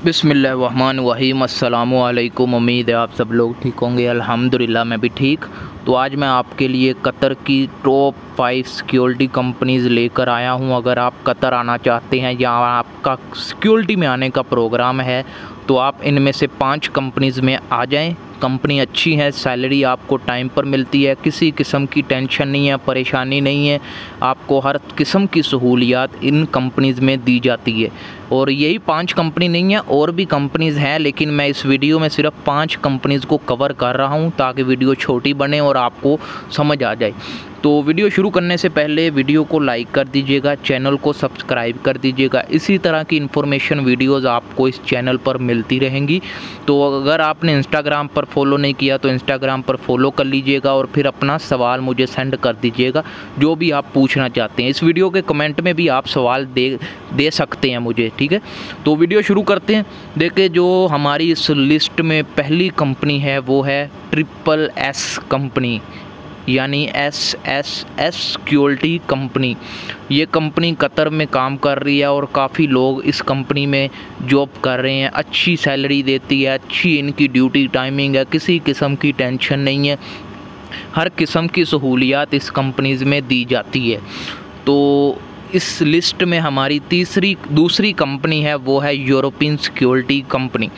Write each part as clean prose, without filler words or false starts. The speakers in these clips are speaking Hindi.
बिस्मिल्लाहिर्रहमानिर्रहीम। अस्सलामु अलैकुम। उम्मीद है आप सब लोग ठीक होंगे। अल्हम्दुलिल्लाह मैं भी ठीक। तो आज मैं आपके लिए कतर की टॉप 5 सिक्योरिटी कंपनीज़ लेकर आया हूं। अगर आप कतर आना चाहते हैं या आपका सिक्योरिटी में आने का प्रोग्राम है तो आप इनमें से 5 कंपनीज़ में आ जाएं। कंपनी अच्छी है, सैलरी आपको टाइम पर मिलती है, किसी किस्म की टेंशन नहीं है, परेशानी नहीं है, आपको हर किस्म की सहूलियात इन कंपनीज़ में दी जाती है। और यही 5 कंपनी नहीं है, और भी कंपनीज़ हैं, लेकिन मैं इस वीडियो में सिर्फ 5 कंपनीज़ को कवर कर रहा हूं ताकि वीडियो छोटी बने और आपको समझ आ जाए। तो वीडियो शुरू करने से पहले वीडियो को लाइक कर दीजिएगा, चैनल को सब्सक्राइब कर दीजिएगा। इसी तरह की इन्फॉर्मेशन वीडियोस आपको इस चैनल पर मिलती रहेंगी। तो अगर आपने इंस्टाग्राम पर फॉलो नहीं किया तो इंस्टाग्राम पर फॉलो कर लीजिएगा और फिर अपना सवाल मुझे सेंड कर दीजिएगा, जो भी आप पूछना चाहते हैं। इस वीडियो के कमेंट में भी आप सवाल दे सकते हैं मुझे, ठीक है। तो वीडियो शुरू करते हैं। देखिए, जो हमारी इस लिस्ट में पहली कंपनी है वो है SSS कंपनी, यानी SSS सिक्योरिटी कंपनी। ये कंपनी कतर में काम कर रही है और काफ़ी लोग इस कंपनी में जॉब कर रहे हैं। अच्छी सैलरी देती है, अच्छी इनकी ड्यूटी टाइमिंग है, किसी किस्म की टेंशन नहीं है, हर किस्म की सहूलियात इस कंपनीज़ में दी जाती है। तो इस लिस्ट में हमारी दूसरी कंपनी है वो है यूरोपियन सिक्योरिटी कंपनी।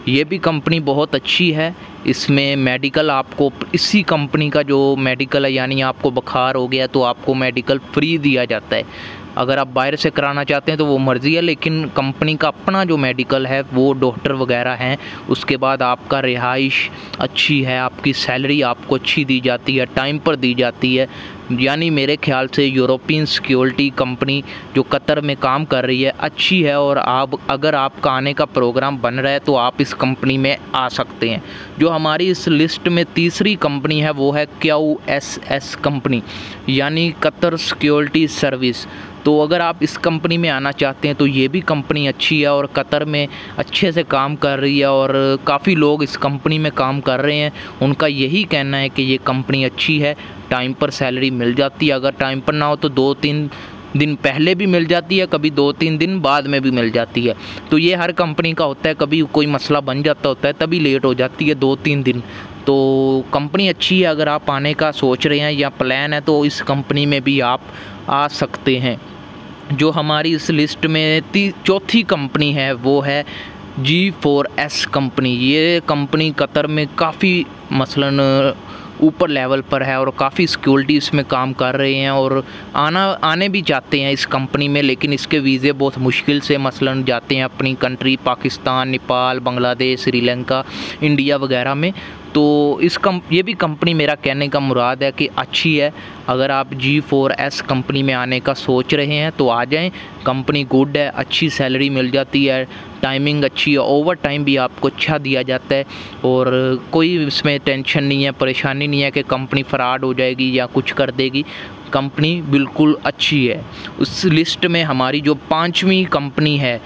ये भी कंपनी बहुत अच्छी है। इसमें मेडिकल आपको, इसी कंपनी का जो मेडिकल है, यानी आपको बुखार हो गया तो आपको मेडिकल फ्री दिया जाता है। अगर आप बाहर से कराना चाहते हैं तो वो मर्ज़ी है, लेकिन कंपनी का अपना जो मेडिकल है वो डॉक्टर वगैरह हैं। उसके बाद आपका रिहाइश अच्छी है, आपकी सैलरी आपको अच्छी दी जाती है, टाइम पर दी जाती है। यानी मेरे ख्याल से यूरोपियन सिक्योरिटी कंपनी जो कतर में काम कर रही है अच्छी है, और अगर आपका आने का प्रोग्राम बन रहा है तो आप इस कंपनी में आ सकते हैं। जो हमारी इस लिस्ट में तीसरी कंपनी है वो है QSS कंपनी, यानी कतर सिक्योरिटी सर्विस। तो अगर आप इस कंपनी में आना चाहते हैं तो ये भी कंपनी अच्छी है और कतर में अच्छे से काम कर रही है, और काफ़ी लोग इस कंपनी में काम कर रहे हैं। उनका यही कहना है कि ये कंपनी अच्छी है, टाइम पर सैलरी मिल जाती है। अगर टाइम पर ना हो तो 2-3 दिन पहले भी मिल जाती है, कभी 2-3 दिन बाद में भी मिल जाती है। तो ये हर कंपनी का होता है, कभी कोई मसला बन जाता होता है तभी लेट हो जाती है 2-3 दिन। तो कंपनी अच्छी है, अगर आप आने का सोच रहे हैं या प्लान है तो इस कंपनी में भी आप आ सकते हैं। जो हमारी इस लिस्ट में चौथी कंपनी है वो है G4S कंपनी। ये कंपनी कतर में काफ़ी मसलन ऊपर लेवल पर है और काफ़ी सिक्योरिटी इसमें काम कर रहे हैं और आने भी चाहते हैं इस कंपनी में, लेकिन इसके वीज़े बहुत मुश्किल से मसलन जाते हैं अपनी कंट्री पाकिस्तान, नेपाल, बांग्लादेश, श्रीलंका, इंडिया वगैरह में। तो ये भी कंपनी, मेरा कहने का मुराद है कि अच्छी है। अगर आप G4S कंपनी में आने का सोच रहे हैं तो आ जाएं। कंपनी गुड है, अच्छी सैलरी मिल जाती है, टाइमिंग अच्छी है, ओवर टाइम भी आपको अच्छा दिया जाता है, और कोई इसमें टेंशन नहीं है, परेशानी नहीं है कि कंपनी फ्रॉड हो जाएगी या कुछ कर देगी। कंपनी बिल्कुल अच्छी है। उस लिस्ट में हमारी जो 5वीं कंपनी है,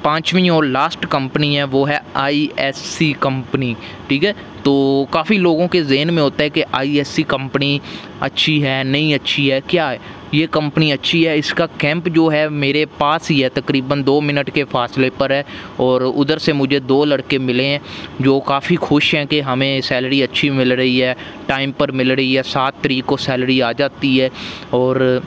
5वीं और लास्ट कंपनी है वो है ISC कंपनी, ठीक है। तो काफ़ी लोगों के जहन में होता है कि ISC कंपनी अच्छी है, नहीं अच्छी है, क्या है। ये कंपनी अच्छी है। इसका कैंप जो है मेरे पास ही है, तकरीबन 2 मिनट के फासले पर है, और उधर से मुझे 2 लड़के मिले हैं जो काफ़ी खुश हैं कि हमें सैलरी अच्छी मिल रही है, टाइम पर मिल रही है, 7 तारीख को सैलरी आ जाती है और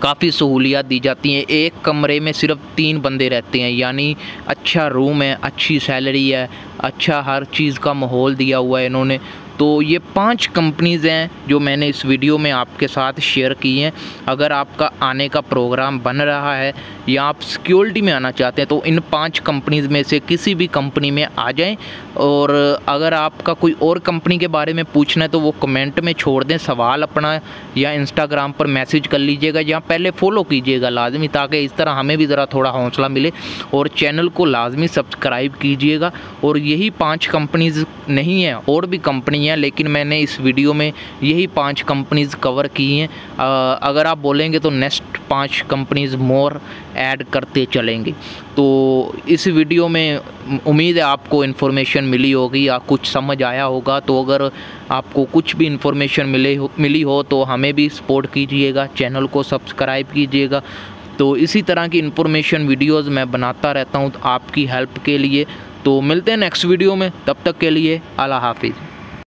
काफ़ी सहूलियात दी जाती हैं। एक कमरे में सिर्फ 3 बंदे रहते हैं, यानी अच्छा रूम है, अच्छी सैलरी है, अच्छा हर चीज़ का माहौल दिया हुआ है इन्होंने। तो ये 5 कंपनीज़ हैं जो मैंने इस वीडियो में आपके साथ शेयर की हैं। अगर आपका आने का प्रोग्राम बन रहा है या आप सिक्योरिटी में आना चाहते हैं तो इन 5 कंपनीज़ में से किसी भी कंपनी में आ जाएं। और अगर आपका कोई और कंपनी के बारे में पूछना है तो वो कमेंट में छोड़ दें सवाल अपना, या इंस्टाग्राम पर मैसेज कर लीजिएगा, या पहले फ़ॉलो कीजिएगा लाजमी, ताकि इस तरह हमें भी ज़रा थोड़ा हौसला मिले। और चैनल को लाजमी सब्सक्राइब कीजिएगा। और यही 5 कंपनीज़ नहीं हैं, और भी कंपनी हैं, लेकिन मैंने इस वीडियो में यही 5 कंपनीज़ कवर की हैं। अगर आप बोलेंगे तो नेक्स्ट 5 कंपनीज़ मोर ऐड करते चलेंगे। तो इस वीडियो में उम्मीद है आपको इन्फॉर्मेशन मिली होगी या कुछ समझ आया होगा। तो अगर आपको कुछ भी इन्फॉर्मेशन मिली हो तो हमें भी सपोर्ट कीजिएगा, चैनल को सब्सक्राइब कीजिएगा, तो इसी तरह की इन्फॉर्मेशन वीडियोस मैं बनाता रहता हूँ आपकी हेल्प के लिए। तो मिलते हैं नेक्स्ट वीडियो में, तब तक के लिए अल्लाह हाफिज़।